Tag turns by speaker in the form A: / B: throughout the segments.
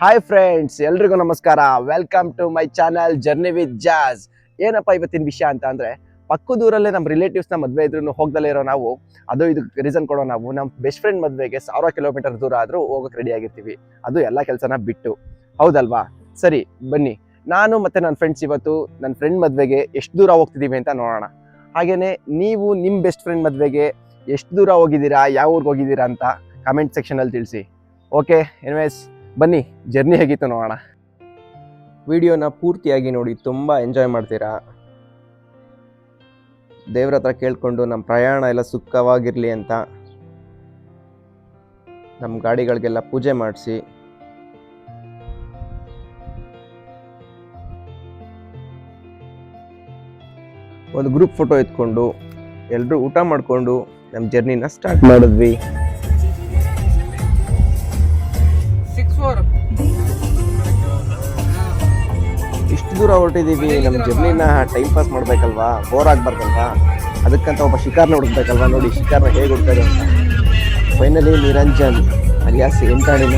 A: Hi friends, ಎಲ್ರಿಗೂ ನಮಸ್ಕಾರ. Welcome to my channel journey with Jazz. ಏನಪ್ಪ ಇವತ್ತಿನ ವಿಷಯ ಅಂತ ಅಂದರೆ, ಪಕ್ಕದೂರಲ್ಲೇ ನಮ್ಮ ರಿಲೇಟಿವ್ಸ್ನ ಮದುವೆ ಇದ್ರೂ ಹೋಗ್ದಲ್ಲೇ ಇರೋ ನಾವು, ಅದು ಇದು ರೀಸನ್ ಕೊಡೋ ನಾವು ನಮ್ಮ ಬೆಸ್ಟ್ ಫ್ರೆಂಡ್ ಮದುವೆಗೆ 1000 ಕಿಲೋಮೀಟರ್ ದೂರ ಆದರೂ ಹೋಗೋಕೆ ರೆಡಿ ಆಗಿರ್ತೀವಿ. ಅದು ಎಲ್ಲ ಕೆಲಸನ ಬಿಟ್ಟು, ಹೌದಲ್ವಾ? ಸರಿ ಬನ್ನಿ, ನಾನು ಮತ್ತು ನನ್ನ ಫ್ರೆಂಡ್ಸ್ ಇವತ್ತು ನನ್ನ ಫ್ರೆಂಡ್ ಮದುವೆಗೆ ಎಷ್ಟು ದೂರ ಹೋಗ್ತಿದ್ದೀವಿ ಅಂತ ನೋಡೋಣ. ಹಾಗೆಯೇ ನೀವು ನಿಮ್ಮ ಬೆಸ್ಟ್ ಫ್ರೆಂಡ್ ಮದುವೆಗೆ ಎಷ್ಟು ದೂರ ಹೋಗಿದ್ದೀರಾ, ಯಾವ ಊರಿಗೆ ಹೋಗಿದ್ದೀರಾ ಅಂತ ಕಮೆಂಟ್ ಸೆಕ್ಷನಲ್ಲಿ ತಿಳಿಸಿ. ಓಕೆ, ಎನಿವೇಸ್ ಬನ್ನಿ, ಜರ್ನಿ ಹೇಗಿತ್ತು ನೋಡೋಣ. ವಿಡಿಯೋನ ಪೂರ್ತಿಯಾಗಿ ನೋಡಿ, ತುಂಬ ಎಂಜಾಯ್ ಮಾಡ್ತೀರಾ. ದೇವ್ರ ಹತ್ರ ಕೇಳ್ಕೊಂಡು ನಮ್ಮ ಪ್ರಯಾಣ ಎಲ್ಲ ಸುಖವಾಗಿರಲಿ ಅಂತ ನಮ್ಮ ಗಾಡಿಗಳಿಗೆಲ್ಲ ಪೂಜೆ ಮಾಡಿಸಿ ಒಂದು ಗ್ರೂಪ್ ಫೋಟೋ ಎತ್ಕೊಂಡು ಎಲ್ಲರೂ ಊಟ ಮಾಡಿಕೊಂಡು ನಮ್ಮ ಜರ್ನಿನ ಸ್ಟಾರ್ಟ್ ಮಾಡಿದ್ವಿ. ಇಷ್ಟು ದೂರ ಹೊರಟಿದ್ದೀವಿ. ನಮ್ಮ ಜರ್ನಿನ ಟೈಮ್ ಪಾಸ್ ಮಾಡಬೇಕಲ್ವಾ, ಬೋರ್ ಆಗಬಾರ್ದಲ್ವಾ, ಅದಕ್ಕಂತ ಒಬ್ಬ ಶಿಕಾರ್ನ ಹುಡುಕ್ಬೇಕಲ್ವಾ. ನೋಡಿ ಶಿಕಾರ್ನ ಹೇಗೆ ಹುಡುಕ್ತಾರೆ ಅಂತ. ಫೈನಲಿ ನಿರಂಜನ್ ಅಲಿಯಾಸ್ ಎಂಟಾಣಿನ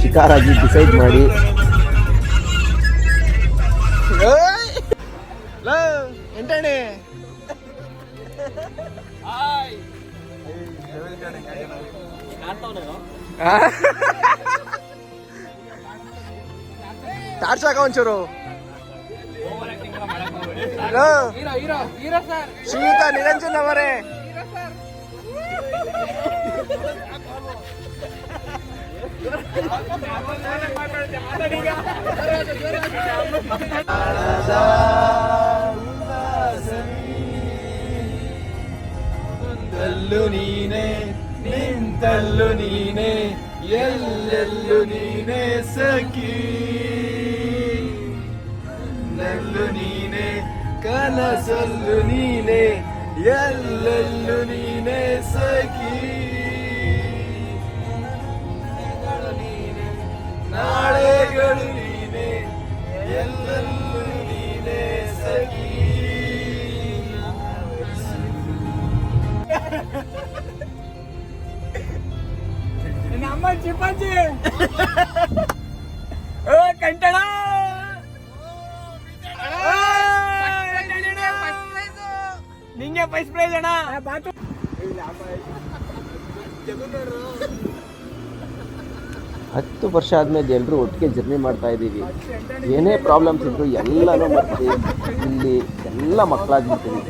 A: ಶಿಕಾರಾಗಿ ಡಿಸೈಡ್ ಮಾಡಿ ಎಂಟಾಣಿ ಟಾರ್ಚ್ ಹಾಕ ಒಂಚೂರು. ಶ್ರೀಯುತ ನಿರಂಜನ್ ಅವರೇ,
B: ನಿಂತಲ್ಲು ನೀನೆ ನಿಂತಲ್ಲು ನೀನೆ ಎಲ್ಲೆಲ್ಲು ನೀನೆ ಸಖಿ, ನಲ್ಲು ನೀನೆ ಕನಸಲ್ಲು ನೀನೆ ಎಲ್ಲೆಲ್ಲು ನೀನೆ ಸಖಿ, ನಾಳೆಗಳು ನೀನೆ ಎಲ್ಲೆಲ್ಲು ನೀನೆ ಸಖಿ. ನಮ್ಮ ಚಿಪ್ಪಂಜಿ ಕಂಟಣ ನಿಂಗೆ ಫಸ್ಟ್ ಪ್ರೈಸ್ ಅಣ್ಣ.
A: 10 ವರ್ಷ ಆದ್ಮೇಲೆ ಎಲ್ಲರೂ ಒಟ್ಟಿಗೆ ಜರ್ನಿ ಮಾಡ್ತಾ ಇದ್ದೀವಿ. ಏನೇ ಪ್ರಾಬ್ಲಮ್ಸ್ ಇದ್ರು ಎಲ್ಲನೂ ಬರ್ತೀವಿ. ಇಲ್ಲಿ ಎಲ್ಲ ಮಕ್ಕಳಾಗ್ಬಿಡ್ತೀವಿ.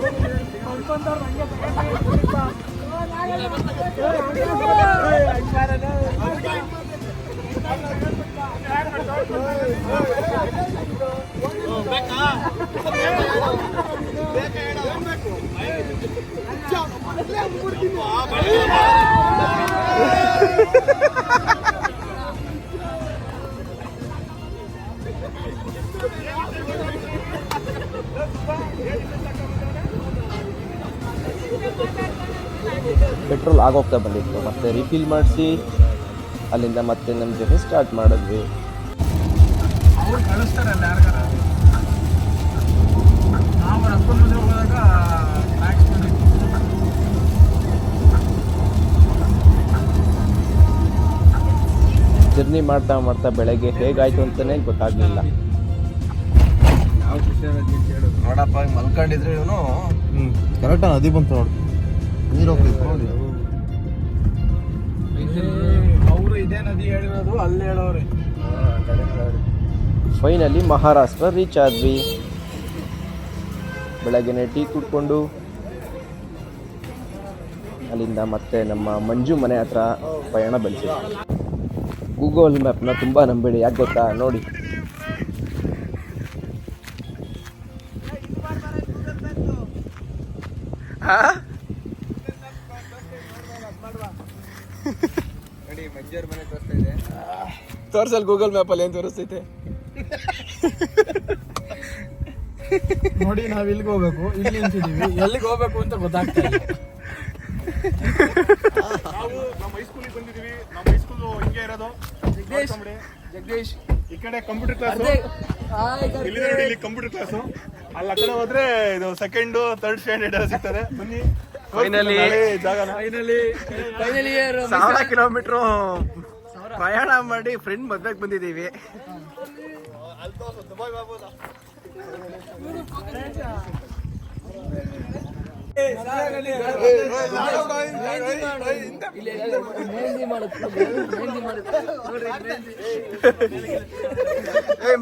A: ಪೆಟ್ರೋಲ್ ಆಗೋಗ್ತಾ ಬಂದಿತ್ತು. ಮತ್ತೆ ರಿಫಿಲ್ ಮಾಡಿಸಿ ಅಲ್ಲಿಂದ ಮತ್ತೆ ನಮ್ಮ ಜರ್ನಿ ಸ್ಟಾರ್ಟ್ ಮಾಡಿದ್ವಿ. ಜರ್ನಿ ಮಾಡ್ತಾ ಮಾಡ್ತಾ ಬೆಳಗ್ಗೆ ಹೇಗಾಯ್ತು ಅಂತಲೇ ಗೊತ್ತಾಗಲಿಲ್ಲ. ನೋಡಪ್ಪ, ಮಲ್ಕೊಂಡಿದ್ರೆ ಇವನು
C: ಕರೆಕ್ಟಾಗಿ ನದಿ ಬಂತು ನೋಡಿ, ನೀರು ಹೋಗ್ತಿತ್ತು ನೋಡಿ.
B: ಅವರು ಇದೇ ನದಿ ಹೇಳಿರೋದು, ಅಲ್ಲಿ ಹೇಳೋರೆ.
A: ಫೈನಲಿ ಮಹಾರಾಷ್ಟ್ರ ರೀಚ್ ಆದ್ವಿ. ಬೆಳಗ್ಗೆನೆ ಟೀ ಕುಡ್ಕೊಂಡು ಅಲ್ಲಿಂದ ಮತ್ತೆ ನಮ್ಮ ಮಂಜು ಮನೆ ಹತ್ರ ಪಯಣ ಬೆಳೆಸಿದ್ವಿ. ಗೂಗಲ್ ಮ್ಯಾಪ್ನ ತುಂಬ ನಂಬೇಡಿ, ಯಾಕೆ ಗೊತ್ತಾ? ನೋಡಿ,
B: ತೋರ್ಸಲ್ ಗೂಗಲ್ ಮ್ಯಾಪಲ್ಲಿ ಏನು ತೋರಿಸ್ತೈತೆ ನೋಡಿ. ನಾವ್ ಇಲ್ಲಿಗೆ ಹೋಗ್ಬೇಕು, ಇಲ್ಲಿ ನಿಂತಿದೀವಿ, ಎಲ್ಲಿಗೆ ಹೋಗ್ಬೇಕು ಅಂತ ಗೊತ್ತಾಗ್ತಾ ಇಲ್ಲ.
C: ನಾವು ನಮ್ಮ ಹೈಸ್ಕೂಲಿಗೆ ಬಂದಿದ್ದೀವಿ. ನಮ್ಮ ಹೈಸ್ಕೂಲು ಹಿಂಗೆ ಇರೋದು.
B: ಜಗದೀಶ್
C: ಈ ಕಡೆ ಕಂಪ್ಯೂಟರ್ ಕ್ಲಾಸು, ಇಲ್ಲಿ ನೋಡಿ, ಇಲ್ಲಿ ಕಂಪ್ಯೂಟರ್ ಕ್ಲಾಸು. ಅಲ್ಲಿ ಆ ಕಡೆ ಹೋದ್ರೆ ಇದು 2nd 3rd ಸ್ಟ್ಯಾಂಡರ್ಡ್ ಎಲ್ಲ ಸಿಗ್ತದೆ. ಬನ್ನಿ,
A: ಫೈನಲಿ
C: ಜಾಗನ
B: ಫೈನಲಿ
A: 1000 ಕಿಲೋಮೀಟ್ರು ಪ್ರಯಾಣ ಮಾಡಿ ಫ್ರೆಂಡ್ ಮದ್ವೆಗೆ ಬಂದಿದ್ದೀವಿ.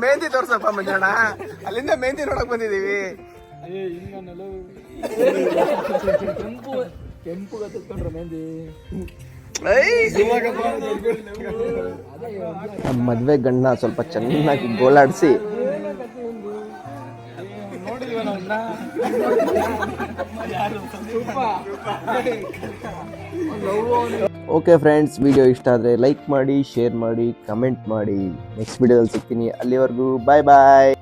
A: ಮೆಹಂದಿ ತೋರ್ಸಪ್ಪ ಮಂಜಣ್ಣ, ಅಲ್ಲಿಂದ ಮೆಹಂದಿ ನೋಡಕ್ ಬಂದಿದ್ದೀವಿ.
B: ಕೆಂಪು ಕತ್ಕೊಂಡ್ರೆ ಮೆಹಂದಿ
A: ನಮ್ಮ ಮದ್ವೆ ಗಂಡ ಸ್ವಲ್ಪ ಚೆನ್ನಾಗಿ ಗೋಳಾಡಿಸಿ ಓಕೆ ಫ್ರೆಂಡ್ಸ್, ವಿಡಿಯೋ ಇಷ್ಟ ಆದರೆ ಲೈಕ್ ಮಾಡಿ, ಶೇರ್ ಮಾಡಿ, ಕಮೆಂಟ್ ಮಾಡಿ. ನೆಕ್ಸ್ಟ್ ವಿಡಿಯೋದಲ್ಲಿ ಸಿಗ್ತೀನಿ. ಅಲ್ಲಿವರೆಗೂ ಬಾಯ್ ಬಾಯ್.